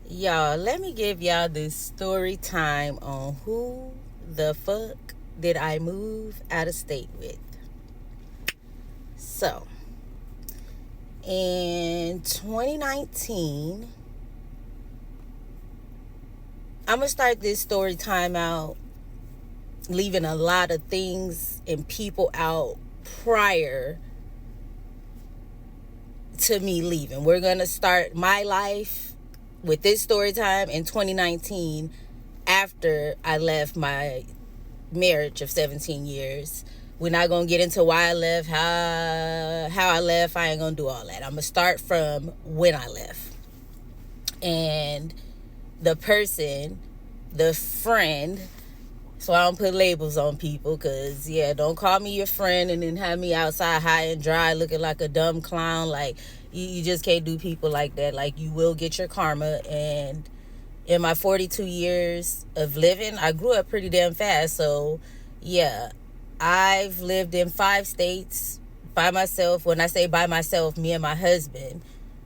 Y'all, let me give y'all this story time on who the fuck did I move out of state with. So, in 2019, I'm going to start this story time out leaving a lot of things and people out prior to me leaving. We're going to start my life with this story time in 2019 after I left my marriage of 17 years. We're not going to get into why I left, how I left. I ain't going to do all that. I'm going to start from when I left. And the person, the friend, so I don't put labels on people because, don't call me your friend and then have me outside high and dry looking like a dumb clown. Like, you just can't do people like that. Like, you will get your karma. And in my 42 years of living, I grew up pretty damn fast. So, I've lived in 5 states by myself. When I say by myself, me and my husband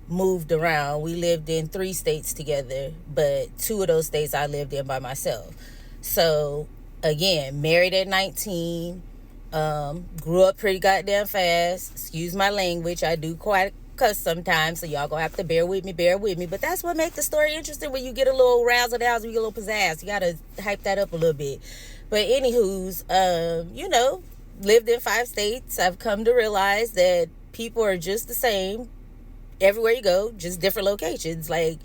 moved around. We lived in 3 states together, but 2 of those states I lived in by myself. So, again, married at 19, grew up pretty goddamn fast. Excuse my language. I do quite cuss sometimes, so y'all gonna have to bear with me. But that's what makes the story interesting, when you get a little razzle-dazzle, you get a little pizzazz. You gotta hype that up a little bit. But anywho's, lived in 5 states. I've come to realize that people are just the same everywhere you go, just different locations. Like,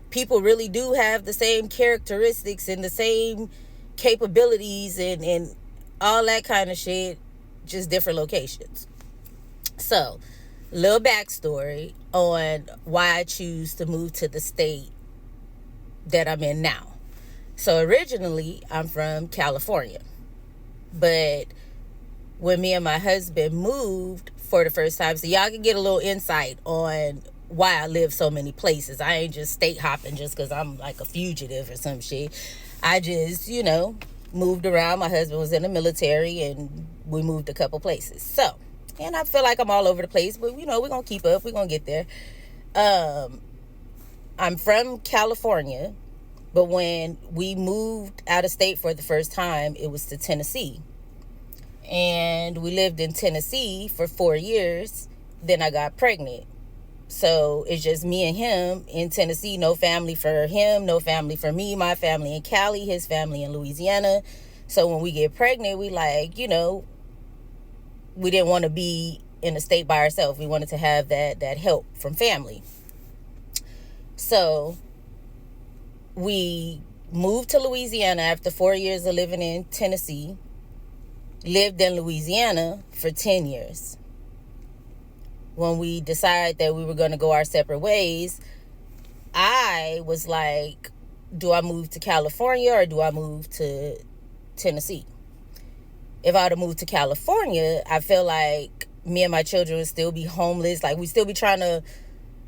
people really do have the same characteristics and the same capabilities and all that kind of shit, just different locations. So, little backstory on why I choose to move to the state that I'm in now. So originally, I'm from California. But when me and my husband moved for the first time, so y'all can get a little insight on why I live so many places. I ain't just state hopping just because I'm like a fugitive or some shit. I just, moved around. My husband was in the military and we moved a couple places. So, and I feel like I'm all over the place, but we're going to keep up. We're going to get there. I'm from California, but when we moved out of state for the first time, it was to Tennessee. And we lived in Tennessee for 4 years. Then I got pregnant. So it's just me and him in Tennessee. No family for him, no family for me. My family in Cali, his family in Louisiana. So when we get pregnant, we we didn't want to be in a state by ourselves. We wanted to have that help from family. So we moved to Louisiana after 4 years of living in Tennessee. Lived in Louisiana for 10 years. When we decided that we were going to go our separate ways, I was like, do I move to California or do I move to Tennessee? If I would have moved to California, I feel like me and my children would still be homeless. Like, we'd still be trying to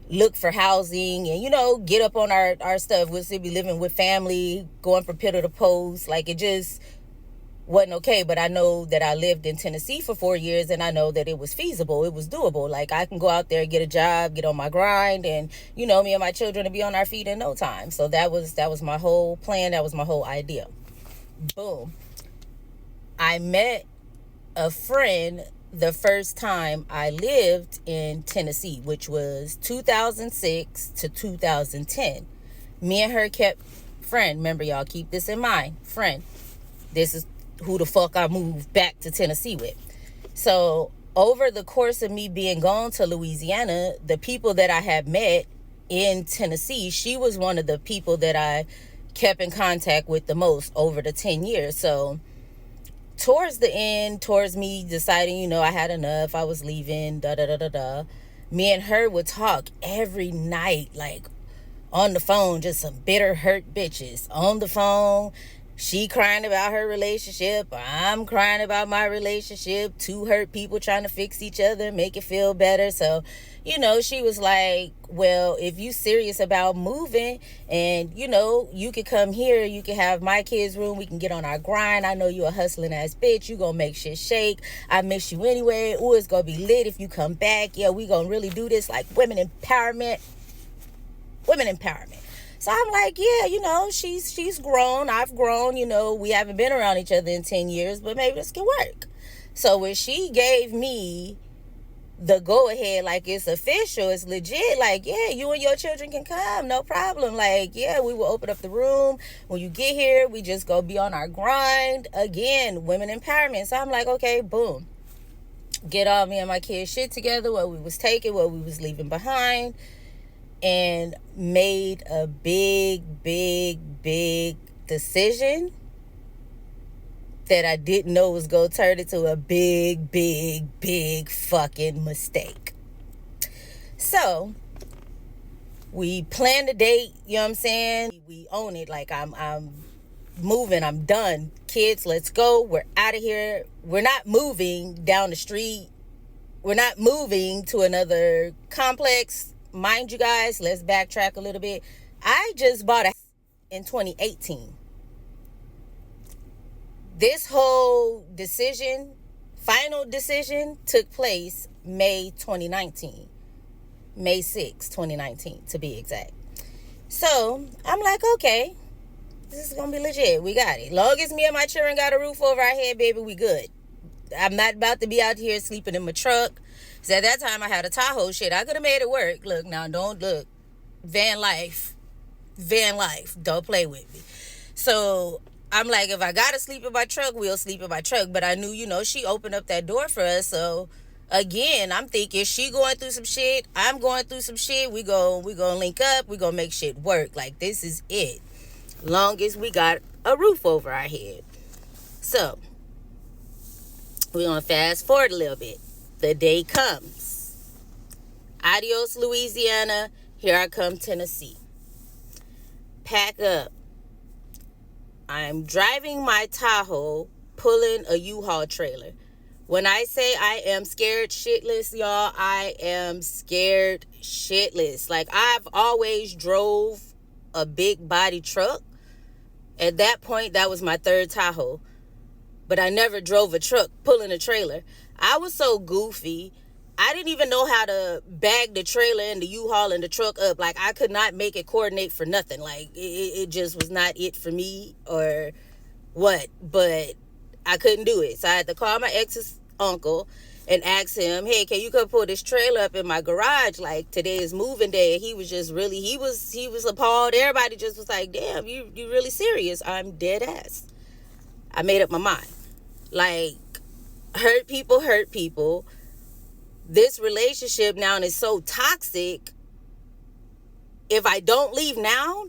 look for housing and, get up on our stuff. We'd still be living with family, going from pillar to post. Like, it just wasn't okay. But I know that I lived in Tennessee for 4 years, and I know that it was feasible. It was doable. Like, I can go out there, get a job, get on my grind, and me and my children to be on our feet in no time. So that was my whole plan. That was my whole idea. Boom. I met a friend the first time I lived in Tennessee, which was 2006 to 2010. Me and her kept friend. Remember, y'all, keep this in mind. Friend. This is who the fuck I moved back to Tennessee with. So over the course of me being gone to Louisiana, the people that I had met in Tennessee, she was one of the people that I kept in contact with the most over the 10 years. So towards the end, towards me deciding, I had enough, I was leaving, me and her would talk every night, like on the phone, just some bitter, hurt bitches on the phone. She crying about her relationship. I'm crying about my relationship. 2 hurt people trying to fix each other, make it feel better. So, she was like, well, if you serious about moving and, you could come here. You can have my kids' room. We can get on our grind. I know you a hustling ass bitch. You gonna make shit shake. I miss you anyway. Ooh, it's gonna be lit if you come back. Yeah, we gonna really do this, like women empowerment. So I'm like, yeah, she's grown. I've grown. We haven't been around each other in 10 years, but maybe this can work. So when she gave me the go ahead, like it's official, it's legit, like, yeah, you and your children can come, no problem. Like, yeah, we will open up the room. When you get here, we just go be on our grind. Again, women empowerment. So I'm like, okay, boom. Get all me and my kids shit together, what we was taking, what we was leaving behind, and made a big decision that I didn't know was going to turn into a big fucking mistake. So we planned a date, you know what I'm saying? We own it. Like, I'm moving, I'm done. Kids, let's go. We're out of here. We're not moving down the street. We're not moving to another complex. Mind you guys, let's backtrack a little bit. I just bought a in 2018. This whole decision, final decision, took place May 2019. May 6, 2019, to be exact. So I'm like, okay, this is going to be legit. We got it. Long as me and my children got a roof over our head, baby, we good. I'm not about to be out here sleeping in my truck. Because at that time, I had a Tahoe. Shit, I could have made it work. Look, now, don't look. Van life. Don't play with me. So I'm like, if I got to sleep in my truck, we'll sleep in my truck. But I knew, she opened up that door for us. So, again, I'm thinking she going through some shit. I'm going through some shit. We gonna link up. We gonna make shit work. Like, this is it. Long as we got a roof over our head. So we're going to fast forward a little bit. The day comes. Adios, Louisiana. Here I come, Tennessee. Pack up. I'm driving my Tahoe, pulling a U-Haul trailer. When I say I am scared shitless, y'all, I am scared shitless. Like, I've always drove a big body truck. At that point, that was my third Tahoe. But I never drove a truck pulling a trailer. I was so goofy. I didn't even know how to bag the trailer and the U-Haul and the truck up. Like, I could not make it coordinate for nothing. Like, it just was not it for me or what. But I couldn't do it. So I had to call my ex's uncle and ask him, hey, can you come pull this trailer up in my garage? Like, today is moving day. And he was just really, he was appalled. Everybody just was like, damn, you really serious? I'm dead ass. I made up my mind. Like, hurt people. This relationship now is so toxic. If I don't leave now,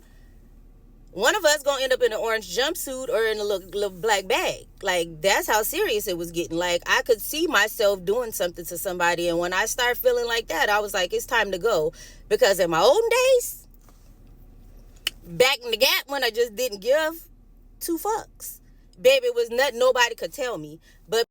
one of us gonna end up in an orange jumpsuit or in a little black bag. Like, that's how serious it was getting. Like, I could see myself doing something to somebody. And when I start feeling like that, I was like, it's time to go. Because in my olden days, back in the gap when I just didn't give two fucks, baby, it was nothing nobody could tell me. But